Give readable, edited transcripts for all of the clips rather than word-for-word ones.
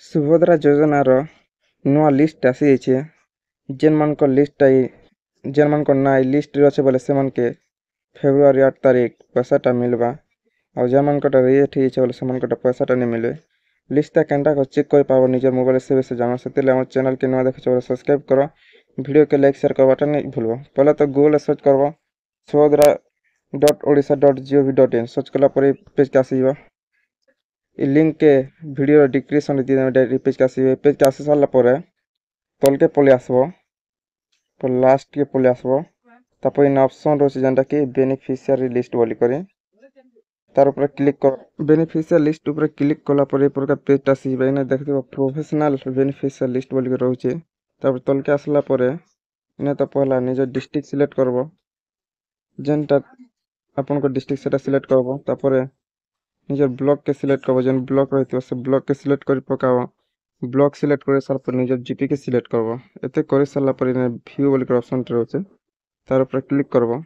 ସୁଭଦ୍ରା ଯୋଜନାର ନୂଆ ଲିଷ୍ଟ ଆସିଯାଇଛି। ଯେନ୍ମାନଙ୍କ ଲିଷ୍ଟଟା ଯେନ୍ମାନଙ୍କ ନାଁ ଇ ଲିଷ୍ଟରେ ଅଛେ ବୋଲେ ସେମାନକେ ଫେବୃଆରୀ 8 ତାରିଖ ପଇସାଟା ମିଲ୍ବା। ଆଉ ଯେମାନଙ୍କଟା ରିଜେକ୍ଟ ହେଇଯାଇଛେ ବୋଲେ ସେମାନଙ୍କଟା ପଇସାଟା ନାଇଁ ମିଲେ। ଲିଷ୍ଟଟା କେନ୍ତା ଚେକ୍ କରିପାରବ ନିଜର ମୋବାଇଲ ସେ ବିଷୟରେ ଜାଣ। ସେଥିଲାଗି আমার ଚ୍ୟାନେଲକେ ନୂଆ ଦେଖୁଛ ବୋଲେ ସବସ୍କ୍ରାଇବ କର। ভিডিওকে লাইক शेयर करवाटा नहीं भूलबो। पहले तो गूगल सर्च करब subhadra.odisha.gov.in सर्च कला पर पेज के आसीब। इ लिंक के वीडियो डिस्क्रिप्शन डायरेक्ट पेज के आसीब। पेज के आसी सारा पर तल के पलि आसबो, पर लास्ट के पलि आसबो। तापर इन ऑप्शन रोचे जेंटा कि बेनिफिशियरी लिस्ट बोली करी तार ऊपर क्लिक कर। बेनिफिशियल लिस्ट ऊपर क्लिक कला पर प्रकार पेज आसीब। इने देखिबो प्रोफेशनल बेनिफिशियल लिस्ट बोली के रहउचे। तापर तल के आसला पर इने तो पहला निज डिस्ट्रिक्ट सिलेक्ट करबो। जेनटा आपन को डिस्ट्रिक्ट सेटा सिलेक्ट करबो। तापर निजर ब्लॉक के सिलेक्ट करबो। जेन ब्लॉक रहइतो से ब्लॉक के सिलेक्ट करि पकाबो। ब्लॉक सिलेक्ट करे सार पर निजर जीपी के सिलेक्ट करबो। एते करे सारला पर इने व्यू बोली के ऑप्शन रहउचे तार ऊपर क्लिक करबो।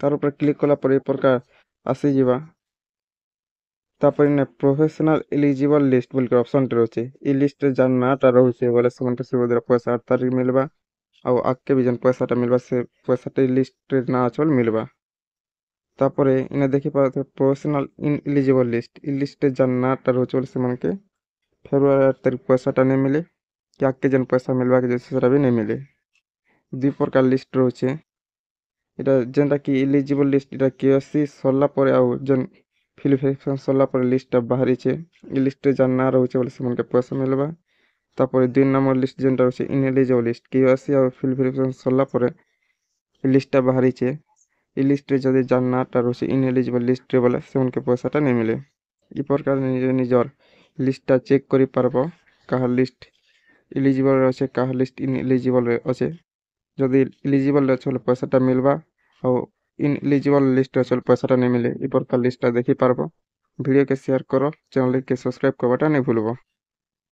तार ऊपर क्लिक कला पर ए प्रकार आसी जीवा। तापर इने प्रोफेशनल एलिजिबल लिस्ट बोल के ऑप्शन रहउचे। ई लिस्ट रे जान नाटा रहउचे बोले समनके सुभद्रा पैसा 8 तारीख मिलबा। ଆଉ ଆଗକେ ବି ଯେନ୍ ପଇସାଟା ମିଲବା ସେ ପଇସାଟା ଲିଷ୍ଟରେ ନା ଅଛି ବୋଲି ମିଲବା। ତାପରେ ଇନେ ଦେଖିପାରୁଥିବେ ପ୍ରୋଫେସନାଲ ଇନଏଲିଜିବଲ ଲିଷ୍ଟ। ଇ ଲିଷ୍ଟରେ ଯାନ୍ ନାଟା ରହୁଛି ବୋଲି ସେମାନକେ ଫେବୃଆରୀ 8 ତାରିଖ ପଇସାଟା ନେଇ ମିଲେ କି ଆଗକେ ଯେନ୍ ପଇସା ମିଲବା କି ସେଟା ବି ନେଇ ମିଲେ। ଦୁଇ ପ୍ରକାର ଲିଷ୍ଟ ରହୁଛି। এটা যেনটা কি ইলিজিবল লিস্ট এটা কেওয়াইসি সরলা পরে আউ যেন ভেরিফিকেশন সরলা পরে লিস্টটা বাহারিছে। এই লিস্টে যার না রয়েছে বলে সেমানকে পয়সা মিলবা। তারপরে 2 নম্বর লিস্ট যেনটা রয়েছে ইনএলিজিবল লিস্ট কেওয়াইসি আউ ভেরিফিকেশন সরলা পরে এই লিস্টটা বাহারিছে। এই লিস্টে যদি যার নাটা রয়েছে ইনএলিজিবল লিস্টে বলে সেমানকে পয়সাটা নেই মিলে। এই প্রকার নিজর লিস্টটা চেক করি পারব কাহার লিস্ট ইলিজিবল রয়েছে কাহার লিস্ট ইনএলিজিবল আছে। যদি ইলিজিবল আছে বলে পয়সাটা মিলবা ଆଉ इनएलिजिबल लिस्ट ଅଛି ପଇସାଟା ନେଇ ମିଲେ। ଏ ପ୍ରକାର ଲିଷ୍ଟଟା ଦେଖି ପାରବ। ଭିଡ଼ିଓ କେ शेयर କର, ଚ୍ୟାନେଲ କେ ସବସ୍କ୍ରାଇବ କରବାଟା नहीं भूलबो।